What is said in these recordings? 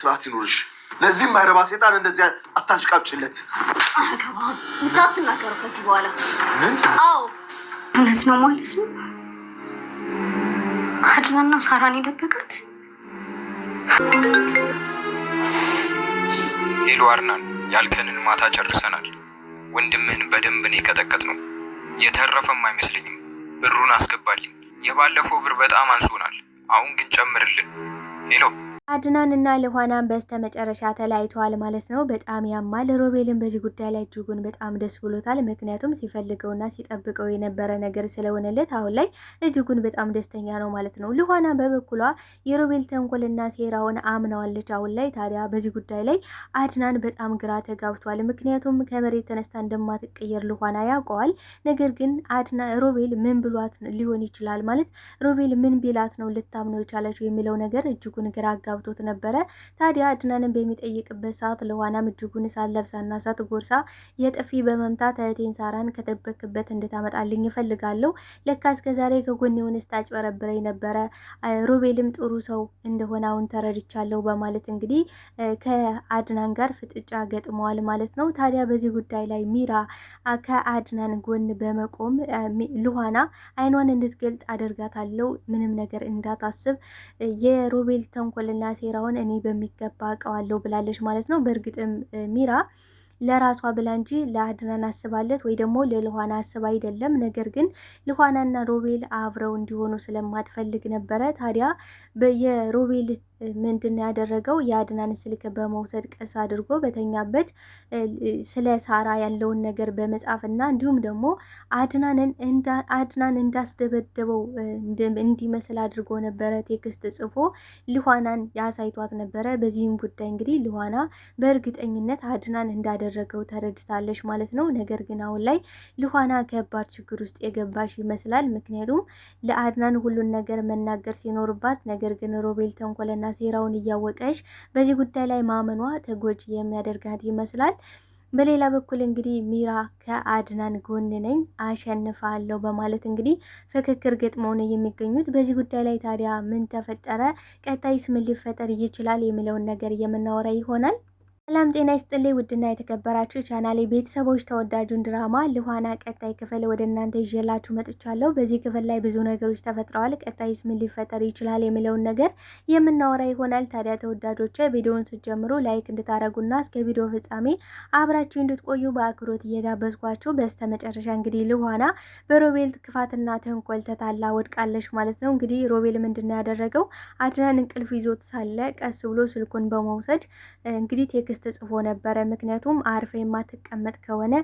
ስርዓት ይኖርሽ። ለዚህም ማይረባ ሴጣን እንደዚህ አታሽቃብጭለት። አገባም እንዳትናገሩ ከዚህ በኋላ። ምን? አዎ እውነት ነው ማለት ነው። አድናን ነው ሳራን የደበቃት። ሄሎ አድናን፣ ያልከንን ማታ ጨርሰናል። ወንድምህን በደንብ ነው የቀጠቀጥነው። የተረፈም አይመስለኝም። ብሩን አስገባልኝ። የባለፈው ብር በጣም አንሶናል። አሁን ግን ጨምርልን። ሄሎ አድናን እና ልኋናን በስተመጨረሻ ተለያይተዋል ማለት ነው። በጣም ያማል። ሮቤልን በዚህ ጉዳይ ላይ እጅጉን በጣም ደስ ብሎታል። ምክንያቱም ሲፈልገውና ሲጠብቀው የነበረ ነገር ስለሆነለት አሁን ላይ እጅጉን በጣም ደስተኛ ነው ማለት ነው። ልኋና በበኩሏ የሮቤል ተንኮልና ሴራውን አምናዋለች አሁን ላይ። ታዲያ በዚህ ጉዳይ ላይ አድናን በጣም ግራ ተጋብቷል። ምክንያቱም ከመሬት ተነስታ እንደማትቀየር ልኋና ያውቀዋል። ነገር ግን ሮቤል ምን ብሏት ሊሆን ይችላል ማለት ሮቤል ምን ቢላት ነው ልታምነው የቻለችው የሚለው ነገር እጅጉን ግራ ቶት ነበረ። ታዲያ አድናንን በሚጠይቅበት ሰዓት ልኋናም እጅጉን ሳትለብሳና ሳትጎርሳ የጥፊ በመምታት እህቴን ሳራን ከተደበክበት እንድታመጣልኝ እፈልጋለሁ። ለካ እስከዛሬ ከጎኔ ሆነሽ ታጭበረብረኝ ነበረ። ሮቤልም ጥሩ ሰው እንደሆነ አሁን ተረድቻለሁ በማለት እንግዲህ ከአድናን ጋር ፍጥጫ ገጥመዋል ማለት ነው። ታዲያ በዚህ ጉዳይ ላይ ሚራ ከአድናን ጎን በመቆም ልኋና አይኗን እንድትገልጥ አደርጋታለሁ፣ ምንም ነገር እንዳታስብ፣ የሮቤል ተንኮልና ሴራውን እኔ በሚገባ አውቀዋለሁ ብላለች ማለት ነው። በእርግጥም ሚራ ለራሷ ብላ እንጂ ለአድናን አስባለት ወይ ደግሞ ለልኋና አስባ አይደለም። ነገር ግን ልኋናና ሮቤል አብረው እንዲሆኑ ስለማትፈልግ ነበረ። ታዲያ የሮቤል ምንድን ያደረገው የአድናን ስልክ በመውሰድ ቀስ አድርጎ በተኛበት ስለ ሳራ ያለውን ነገር በመጻፍ እና እንዲሁም ደግሞ አድናን እንዳስደበደበው እንዲመስል አድርጎ ነበረ ቴክስት ጽፎ ልኋናን ያሳይቷት ነበረ። በዚህም ጉዳይ እንግዲህ ልኋና በእርግጠኝነት አድናን እንዳደረገው ተረድታለች ማለት ነው። ነገር ግን አሁን ላይ ልኋና ከባድ ችግር ውስጥ የገባሽ ይመስላል። ምክንያቱም ለአድናን ሁሉን ነገር መናገር ሲኖርባት፣ ነገር ግን ሮቤል ተንኮልና ሴራውን እያወቀች በዚህ ጉዳይ ላይ ማመኗ ተጎጂ የሚያደርጋት ይመስላል። በሌላ በኩል እንግዲህ ሚራ ከአድናን ጎን ነኝ አሸንፋለሁ በማለት እንግዲህ ፍክክር ገጥመው ነው የሚገኙት። በዚህ ጉዳይ ላይ ታዲያ ምን ተፈጠረ፣ ቀጣይስ ምን ሊፈጠር ይችላል የሚለውን ነገር የምናወራ ይሆናል። ሰላም ጤና ይስጥልኝ ውድና የተከበራችሁ ቻናሌ ቤተሰቦች፣ ተወዳጁን ድራማ ልኋና ቀጣይ ክፍል ወደ እናንተ ይዤላችሁ መጥቻለሁ። በዚህ ክፍል ላይ ብዙ ነገሮች ተፈጥረዋል። ቀጣይስ ምን ሊፈጠር ይችላል የሚለውን ነገር የምናወራ ይሆናል። ታዲያ ተወዳጆች ቪዲዮውን ስትጀምሩ ላይክ እንድታረጉና እስከ ቪዲዮ ፍጻሜ አብራችሁ እንድትቆዩ በአክብሮት እየጋበዝኳችሁ፣ በስተመጨረሻ እንግዲህ ልኋና በሮቤል ክፋትና ተንኮል ተታላ ወድቃለች ማለት ነው። እንግዲህ ሮቤል ምንድነው ያደረገው? አድናን እንቅልፍ ይዞት ሳለ ቀስ ብሎ ስልኩን በመውሰድ እንግዲህ ቴክስት ተጽፎ ነበረ። ምክንያቱም አርፈ የማትቀመጥ ከሆነ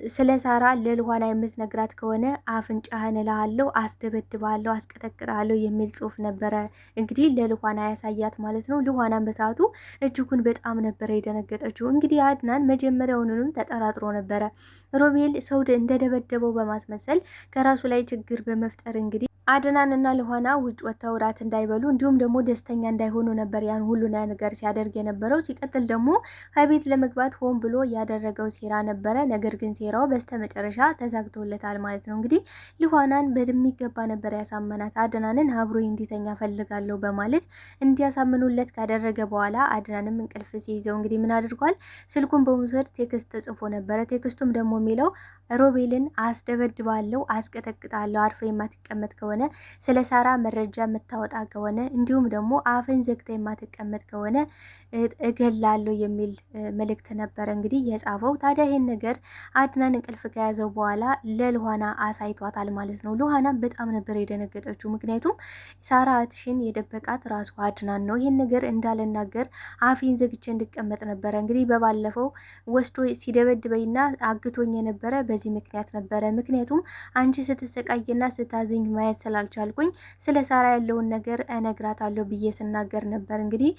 ስለ ሳራ ለልኋና የምትነግራት ከሆነ አፍንጫህን እልሃለሁ፣ አስደበድባለሁ፣ አስቀጠቅጣለሁ የሚል ጽሁፍ ነበረ እንግዲህ ለልኋና ያሳያት ማለት ነው። ልኋናን በሰዓቱ እጅጉን በጣም ነበረ የደነገጠችው። እንግዲህ አድናን መጀመሪያውንም ተጠራጥሮ ነበረ ሮቤል ሰው እንደደበደበው በማስመሰል ከራሱ ላይ ችግር በመፍጠር እንግዲህ አድናን እና ልኋና ውጭ ወጥተው እራት እንዳይበሉ እንዲሁም ደግሞ ደስተኛ እንዳይሆኑ ነበር ያን ሁሉ ነገር ሲያደርግ የነበረው። ሲቀጥል ደግሞ ከቤት ለመግባት ሆን ብሎ ያደረገው ሴራ ነበረ። ነገር ግን ሴራው በስተመጨረሻ ተሳክቶለታል ማለት ነው። እንግዲህ ልኋናን በሚገባ ነበር ያሳመናት። አድናንን አብሮ እንዲተኛ ፈልጋለሁ በማለት እንዲያሳምኑለት ካደረገ በኋላ አድናንም እንቅልፍ ሲይዘው እንግዲህ ምን አድርጓል? ስልኩን በመውሰድ ቴክስት ተጽፎ ነበረ። ቴክስቱም ደግሞ የሚለው ሮቤልን አስደበድባለሁ፣ አስቀጠቅጣለሁ፣ አርፈ የማትቀመጥ ከሆነ ስለ ሳራ መረጃ የምታወጣ ከሆነ እንዲሁም ደግሞ አፍን ዘግተ የማትቀመጥ ከሆነ እገላለሁ የሚል መልእክት ነበረ እንግዲህ የጻፈው። ታዲያ ይሄን ነገር አድናን እንቅልፍ ከያዘው በኋላ ለልኋና አሳይቷታል ማለት ነው። ልኋና በጣም ነበር የደነገጠችው። ምክንያቱም ሳራ እህትሽን የደበቃት ራሱ አድናን ነው። ይሄን ነገር እንዳልናገር አፌን ዘግቼ እንድቀመጥ ነበረ እንግዲህ በባለፈው ወስዶ ሲደበድበኝና አግቶኝ የነበረ በዚህ ምክንያት ነበረ። ምክንያቱም አንቺ ስትሰቃይና ስታዘኝ ማየት ስላልቻልኩኝ ስለ ሳራ ያለውን ነገር እነግራታለሁ ብዬ ስናገር ነበር እንግዲህ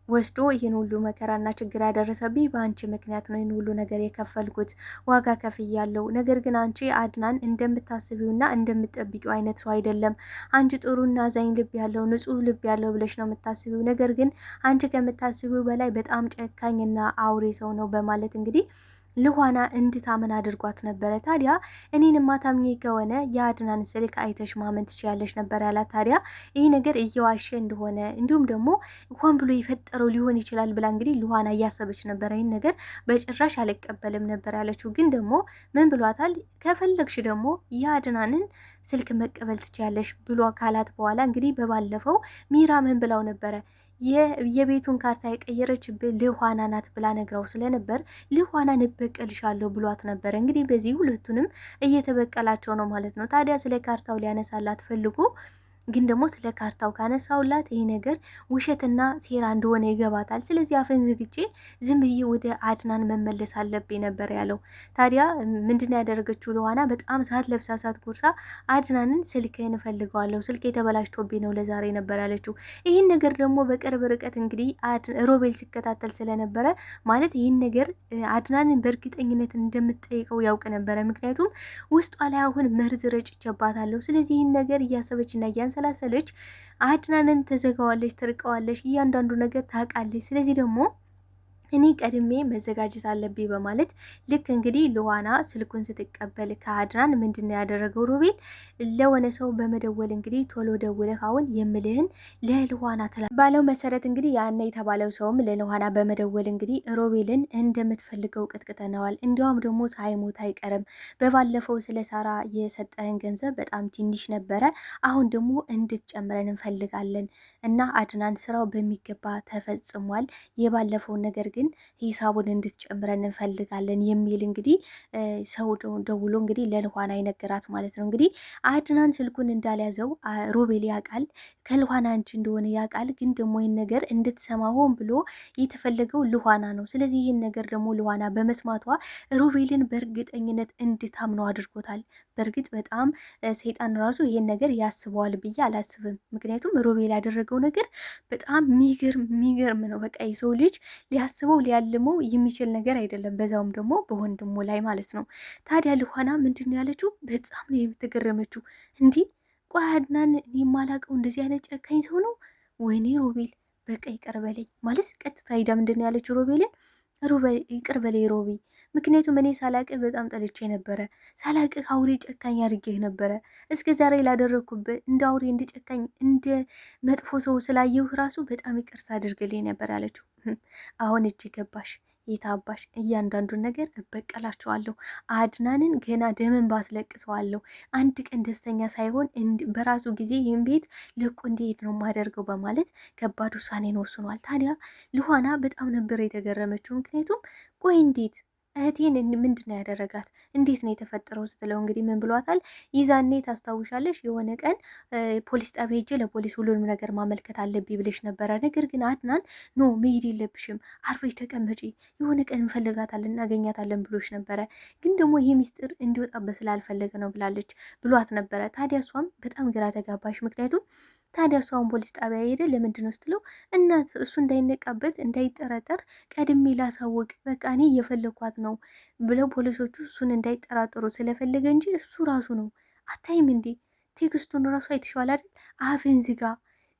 ወስዶ ይህን ሁሉ መከራና ችግር ያደረሰብኝ በአንቺ ምክንያት ነው። ይህን ሁሉ ነገር የከፈልኩት ዋጋ ከፍያለሁ። ነገር ግን አንቺ አድናን እንደምታስቢውና እንደምትጠብቂው አይነት ሰው አይደለም። አንቺ ጥሩና አዛኝ ልብ ያለው ንጹህ ልብ ያለው ብለሽ ነው የምታስቢው። ነገር ግን አንቺ ከምታስቢው በላይ በጣም ጨካኝና አውሬ ሰው ነው በማለት እንግዲህ ልኋና እንድታምን አድርጓት ነበረ። ታዲያ እኔን ማታምኜ ከሆነ የአድናን ስልክ አይተሽ ማመን ትችያለሽ ነበር ያላት። ታዲያ ይህ ነገር እየዋሸ እንደሆነ እንዲሁም ደግሞ ሆን ብሎ የፈጠረው ሊሆን ይችላል ብላ እንግዲህ ልኋና እያሰበች ነበረ። ይህን ነገር በጭራሽ አልቀበልም ነበር ያለችው። ግን ደግሞ ምን ብሏታል? ከፈለግሽ ደግሞ የአድናንን ስልክ መቀበል ትችያለሽ ብሎ ካላት በኋላ እንግዲህ በባለፈው ሚራ ምን ብላው ነበረ? የቤቱን ካርታ የቀየረችብህ ልኋና ናት ብላ ነግራው ስለነበር ልኋናን እበቀልሻለሁ ብሏት ነበር። እንግዲህ በዚህ ሁለቱንም እየተበቀላቸው ነው ማለት ነው። ታዲያ ስለ ካርታው ሊያነሳላት ፈልጎ ግን ደግሞ ስለ ካርታው ካነሳውላት ይሄ ነገር ውሸትና ሴራ እንደሆነ ይገባታል። ስለዚህ አፈን ዝግቼ ዝም ብዬ ወደ አድናን መመለስ አለብኝ ነበር ያለው። ታዲያ ምንድን ያደረገችው ልኋና በጣም ሰዓት ለብሳ ሰዓት ጎርሳ አድናንን ስልክህን እፈልገዋለሁ፣ ስልክ የተበላሽቶብኝ ነው ለዛሬ ነበር ያለችው። ይህን ነገር ደግሞ በቅርብ ርቀት እንግዲህ ሮቤል ሲከታተል ስለነበረ ማለት ይህን ነገር አድናንን በእርግጠኝነት እንደምትጠይቀው ያውቅ ነበረ። ምክንያቱም ውስጧ ላይ አሁን መርዝ ረጭቼባታለሁ። ስለዚህ ይህን ነገር እያሰበችና ሰላሰለች አድናንን ተዘጋዋለች፣ ትርቀዋለች፣ እያንዳንዱ ነገር ታውቃለች። ስለዚህ ደግሞ እኔ ቀድሜ መዘጋጀት አለብኝ በማለት ልክ እንግዲህ ልኋና ስልኩን ስትቀበል ከአድናን ምንድን ያደረገው ሮቤል ለሆነ ሰው በመደወል እንግዲህ ቶሎ ደውለህ አሁን የምልህን ለልኋና ባለው መሰረት እንግዲህ ያነ የተባለው ሰውም ለልኋና በመደወል እንግዲህ ሮቤልን እንደምትፈልገው ቅጥቅጠነዋል። እንዲያውም ደግሞ ሳይሞት አይቀርም። በባለፈው ስለ ሳራ የሰጠህን ገንዘብ በጣም ትንሽ ነበረ፣ አሁን ደግሞ እንድትጨምረን እንፈልጋለን እና አድናን ስራው በሚገባ ተፈጽሟል። የባለፈውን ነገር ግን ሂሳቡን እንድትጨምረን እንፈልጋለን የሚል እንግዲህ ሰው ደውሎ እንግዲህ ለልኋና ይነገራት ማለት ነው። እንግዲህ አድናን ስልኩን እንዳልያዘው ሮቤል ያውቃል፣ ከልኋና አንቺ እንደሆነ ያውቃል። ግን ደግሞ ይህን ነገር እንድትሰማ ሆን ብሎ የተፈለገው ልኋና ነው። ስለዚህ ይህን ነገር ደግሞ ልኋና በመስማቷ ሮቤልን በእርግጠኝነት እንድታምነው አድርጎታል። በእርግጥ በጣም ሰይጣን ራሱ ይህን ነገር ያስበዋል ብዬ አላስብም። ምክንያቱም ሮቤል ያደረገው ነገር በጣም የሚገርም ነው። በቃ የሰው ልጅ ሊያስበው ሊያልመው የሚችል ነገር አይደለም። በዛውም ደግሞ በወንድሙ ላይ ማለት ነው። ታዲያ ልኋና ምንድን ያለችው በጣም ነው የምትገረመችው። እንዲህ ቆይ አድናን የማላውቀው እንደዚህ አይነት ጨካኝ ሰው ነው? ወይኔ ሮቤል በቃ ይቅር በለኝ ማለት ቀጥታ ሂዳ ምንድን ያለችው ሮቤልን ይቅር በለኝ ሮቤ፣ ምክንያቱም እኔ ሳላቅህ በጣም ጠልቼ ነበረ። ሳላቅህ አውሬ ጨካኝ አድርጌህ ነበረ። እስከ ዛሬ ላደረግኩበት እንደ አውሬ እንደ ጨካኝ እንደ መጥፎ ሰው ስላየሁ ራሱ በጣም ይቅርታ አድርግልኝ ነበር ያለችው። አሁን እጅ ገባሽ የታባሽ እያንዳንዱን ነገር እበቀላቸዋለሁ። አድናንን ገና ደምን ባስለቅሰዋለሁ። አንድ ቀን ደስተኛ ሳይሆን በራሱ ጊዜ ይህን ቤት ለቆ እንዲሄድ ነው የማደርገው በማለት ከባድ ውሳኔን ወስኗል። ታዲያ ልኋና በጣም ነበር የተገረመችው። ምክንያቱም ቆይ እንዴት እህቴን ምንድን ነው ያደረጋት? እንዴት ነው የተፈጠረው ስትለው እንግዲህ ምን ብሏታል? ይዛኔ ታስታውሻለሽ? የሆነ ቀን ፖሊስ ጣቢያ ሄጄ ለፖሊስ ሁሉንም ነገር ማመልከት አለብኝ ብለሽ ነበረ። ነገር ግን አድናን ኖ መሄድ የለብሽም አርፈሽ ተቀመጪ፣ የሆነ ቀን እንፈልጋታለን እናገኛታለን ብሎሽ ነበረ። ግን ደግሞ ይሄ ሚስጥር እንዲወጣበት ስላልፈለገ ነው ብሏት ነበረ። ታዲያ እሷም በጣም ግራ ተጋባሽ። ምክንያቱም ታዲያ እሷን ፖሊስ ጣቢያ ሄደ ለምንድን ነው ስትለው እናት እሱ እንዳይነቃበት እንዳይጠረጠር ቀድሜ ላሳወቅ በቃ እኔ እየፈለኳት ነው ብለው ፖሊሶቹ እሱን እንዳይጠራጠሩ ስለፈለገ እንጂ እሱ ራሱ ነው። አታይም እንዴ ቴክስቱን ራሱ አይተሽዋል አይደል? አፍን ዝጋ፣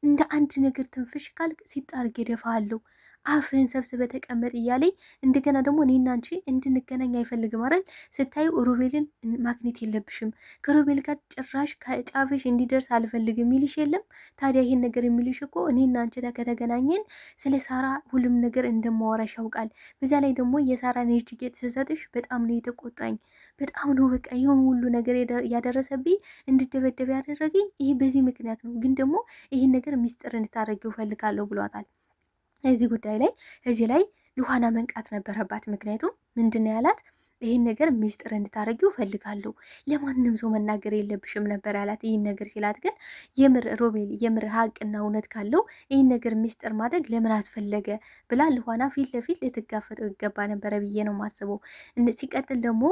እንደ አንድ ነገር ትንፍሽ ካልክ ሲጣርግ ይደፋለሁ፣ አፍህን ሰብስበ ተቀመጥ እያለኝ እንደገና ደግሞ እኔና አንቺ እንድንገናኝ አይፈልግም አይደል? ስታዩ ሮቤልን ማግኘት የለብሽም ከሮቤል ጋር ጭራሽ ከጫፍሽ እንዲደርስ አልፈልግም የሚልሽ የለም። ታዲያ ይሄን ነገር የሚልሽ እኮ እኔና አንቺ ከተገናኘን ስለ ሳራ ሁሉም ነገር እንደማወራሽ ያውቃል። በዛ ላይ ደግሞ የሳራን ኤጅ ጌጥ ስሰጥሽ በጣም ነው የተቆጣኝ። በጣም ነው በቃ ይሁን ሁሉ ነገር ያደረሰብኝ እንድደበደብ ያደረገኝ ይሄ በዚህ ምክንያት ነው። ግን ደግሞ ይህን ነገር ሚስጥር እንድታደርጊው እፈልጋለሁ ብሏታል። እዚህ ላይ ልኋና መንቃት ነበረባት። ምክንያቱም ምንድን ነው ያላት? ይህን ነገር ሚስጥር እንድታረጊው ፈልጋለሁ፣ ለማንም ሰው መናገር የለብሽም ነበር ያላት። ይህን ነገር ሲላት ግን የምር ሮቤል የምር ሀቅና እውነት ካለው ይህን ነገር ሚስጥር ማድረግ ለምን አስፈለገ ብላ ልኋና ፊት ለፊት ልትጋፈጠው ይገባ ነበረ ብዬ ነው ማስበው። ሲቀጥል ደግሞ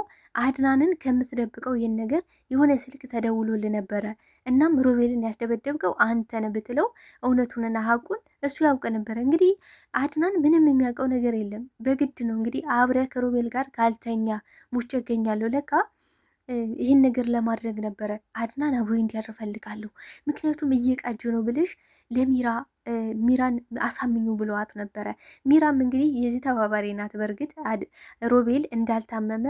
አድናንን ከምትደብቀው ይህን ነገር የሆነ ስልክ ተደውሎል ነበረ። እናም ሮቤልን ያስደበደብከው አንተን ብትለው እውነቱንና ሀቁን እሱ ያውቅ ነበረ። እንግዲህ አድናን ምንም የሚያውቀው ነገር የለም። በግድ ነው እንግዲህ አብረ ከሮቤል ጋር ካልተኛ ሙቼ እገኛለሁ። ለካ ይህን ነገር ለማድረግ ነበረ አድናን አብሮ እንዲያድር እፈልጋለሁ፣ ምክንያቱም እየቃጀ ነው ብልሽ ሚራን አሳምኙ ብለዋት ነበረ። ሚራም እንግዲህ የዚህ ተባባሪ ናት። በእርግጥ ሮቤል እንዳልታመመ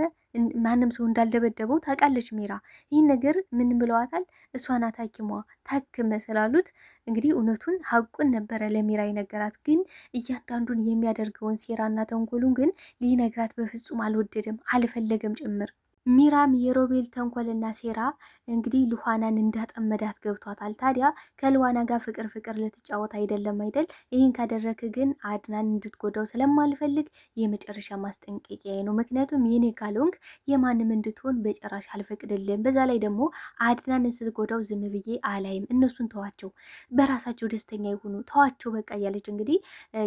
ማንም ሰው እንዳልደበደበው ታውቃለች ሚራ። ይህን ነገር ምን ብለዋታል? እሷ ናት ሐኪሟ ታክመ ስላሉት እንግዲህ እውነቱን ሀቁን ነበረ ለሚራ ይነገራት። ግን እያንዳንዱን የሚያደርገውን ሴራና ተንኮሉን ግን ሊነግራት በፍጹም አልወደደም፣ አልፈለገም ጭምር። ሚራም የሮቤል ተንኮልና ሴራ እንግዲህ ሉሃናን እንዳጠመዳት ገብቷታል። ታዲያ ከሉሃና ጋር ፍቅር ልትጫወት አይደለም አይደል? ይህን ካደረክ ግን አድናን እንድትጎዳው ስለማልፈልግ የመጨረሻ ማስጠንቀቂያ ነው። ምክንያቱም የኔ ካልሆንክ የማንም እንድትሆን በጭራሽ አልፈቅድልም። በዛ ላይ ደግሞ አድናን ስትጎዳው ዝም ብዬ አላይም። እነሱን ተዋቸው፣ በራሳቸው ደስተኛ ይሁኑ፣ ተዋቸው በቃ እያለች እንግዲህ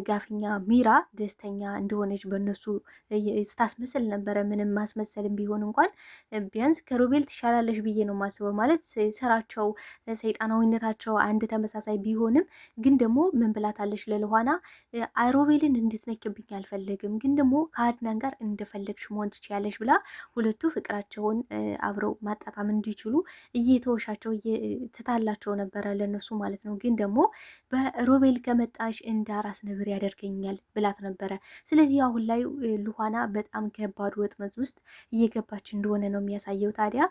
ጋፍኛ ሚራ ደስተኛ እንደሆነች በእነሱ ስታስመስል ነበረ። ምንም ማስመሰልም ቢሆን እንኳን ቢያንስ ከሮቤል ትሻላለች ብዬ ነው የማስበው። ማለት ስራቸው፣ ሰይጣናዊነታቸው አንድ ተመሳሳይ ቢሆንም ግን ደግሞ ምን ብላታለች ለሉሃና? ሮቤልን እንድትነክብኝ አልፈለግም፣ ግን ደግሞ ከአድናን ጋር እንደፈለግሽ መሆን ትችያለሽ ብላ ሁለቱ ፍቅራቸውን አብረው ማጣጣም እንዲችሉ እየተወሻቸው ትታላቸው ነበረ ለነሱ ማለት ነው። ግን ደግሞ በሮቤል ከመጣሽ እንደ አራስ ነብር ያደርገኛል ብላት ነበረ። ስለዚህ አሁን ላይ ሉሃና በጣም ከባድ ወጥመድ ውስጥ እየገባች እንደሆነ ነው የሚያሳየው። ታዲያ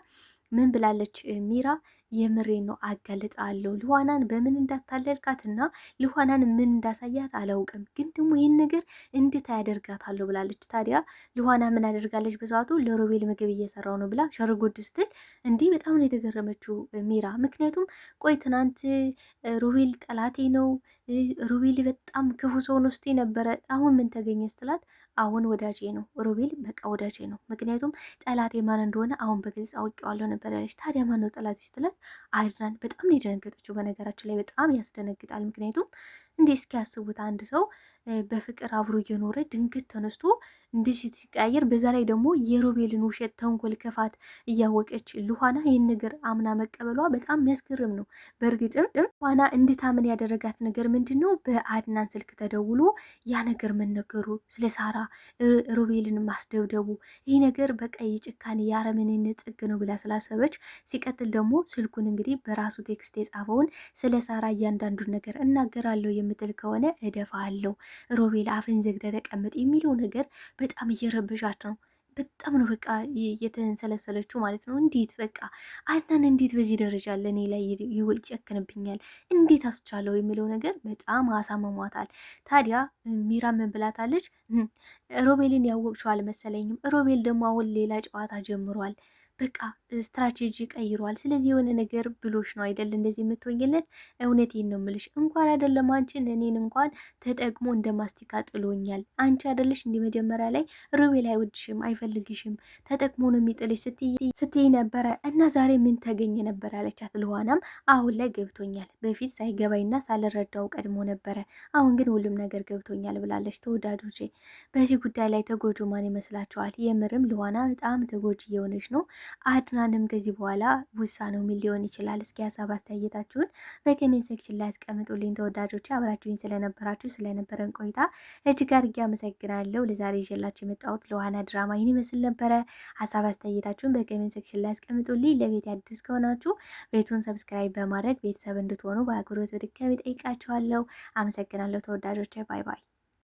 ምን ብላለች ሚራ? የምሬ ነው አጋልጣለሁ። ሉሃናን በምን እንዳታለልካትና ሉሃናን ምን እንዳሳያት አላውቅም፣ ግን ደግሞ ይህን ነገር እንድታ ያደርጋታለሁ ብላለች። ታዲያ ሉሃና ምን አደርጋለች? በሰዓቱ ለሮቤል ምግብ እየሰራው ነው ብላ ሸርጎድ ስትል እንዲህ በጣም ነው የተገረመችው ሚራ። ምክንያቱም ቆይ ትናንት ሮቤል ጠላቴ ነው፣ ሮቤል በጣም ክፉ ሰውን ውስጤ ነበረ፣ አሁን ምን ተገኘ ስትላት አሁን ወዳጄ ነው ሮቤል፣ በቃ ወዳጄ ነው። ምክንያቱም ጠላቴ ማን እንደሆነ አሁን በግልጽ አውቄዋለሁ ነበር ያለች። ታዲያ ማን ነው ጠላት ስትላት አድናን በጣም ነው የደነገጠችው። በነገራችን ላይ በጣም ያስደነግጣል። ምክንያቱም እንዴ እስኪ ያስቡት አንድ ሰው በፍቅር አብሮ እየኖረ ድንገት ተነስቶ እንዲህ ሲቀያየር፣ በዛ ላይ ደግሞ የሮቤልን ውሸት፣ ተንኮል፣ ክፋት እያወቀች ሉሃና ይህን ነገር አምና መቀበሏ በጣም የሚያስገርም ነው። በእርግጥም ሉሃና እንድታምን ያደረጋት ነገር ምንድን ነው? በአድናን ስልክ ተደውሎ ያ ነገር መነገሩ፣ ስለ ሳራ ሮቤልን ማስደብደቡ፣ ይህ ነገር በቃ የጭካኔ የአረመኔነት ጥግ ነው ብላ ስላሰበች፣ ሲቀጥል ደግሞ ስልኩን እንግዲህ በራሱ ቴክስት የጻፈውን ስለ ሳራ እያንዳንዱን ነገር እናገራለሁ የምትል ከሆነ እደፋለሁ፣ ሮቤል አፍን ዘግተህ ተቀመጥ የሚለው ነገር በጣም እየረበሻት ነው። በጣም ነው በቃ የተንሰለሰለችው ማለት ነው። እንዴት በቃ አድናን እንዴት በዚህ ደረጃ ለእኔ ላይ ይጨክንብኛል፣ እንዴት አስቻለው የሚለው ነገር በጣም አሳመሟታል። ታዲያ ሚራ ምን ብላታለች? ሮቤልን ያወቅሽው አልመሰለኝም። ሮቤል ደግሞ አሁን ሌላ ጨዋታ ጀምሯል። በቃ ስትራቴጂ ቀይሯል። ስለዚህ የሆነ ነገር ብሎሽ ነው አይደል እንደዚህ የምትወኝለት? እውነቴን ነው የምልሽ፣ እንኳን አይደለም አንቺን እኔን እንኳን ተጠቅሞ እንደ ማስቲካ ጥሎኛል። አንቺ አይደለሽ እንዲህ መጀመሪያ ላይ ሮቤል አይወድሽም፣ አይፈልግሽም፣ ተጠቅሞ ነው የሚጥልሽ ስትይ ነበረ እና ዛሬ ምን ተገኘ ነበር ያለቻት ሉሃናም አሁን ላይ ገብቶኛል። በፊት ሳይገባኝና ሳልረዳው ቀድሞ ነበረ፣ አሁን ግን ሁሉም ነገር ገብቶኛል ብላለች። ተወዳጆቼ በዚህ ጉዳይ ላይ ተጎጆ ማን ይመስላችኋል? የምርም ሉሃና በጣም ተጎጂ እየሆነች ነው። አድናንም ከዚህ በኋላ ውሳኔው ምን ሊሆን ይችላል? እስኪ ሀሳብ አስተያየታችሁን በኮሜንት ሴክሽን ላይ አስቀምጡልኝ። ተወዳጆች አብራችሁኝ ስለነበራችሁ ስለነበረን ቆይታ እጅግ አድርጌ አመሰግናለሁ። ለዛሬ ይዤላችሁ የመጣሁት ሉሃና ድራማ ይህን ይመስል ነበረ። ሀሳብ አስተያየታችሁን በኮሜንት ሴክሽን ላይ አስቀምጡልኝ። ለቤት አዲስ ከሆናችሁ ቤቱን ሰብስክራይብ በማድረግ ቤተሰብ እንድትሆኑ በአክብሮት በድጋሚ ጠይቃችኋለሁ። አመሰግናለሁ ተወዳጆች፣ ባይ ባይ።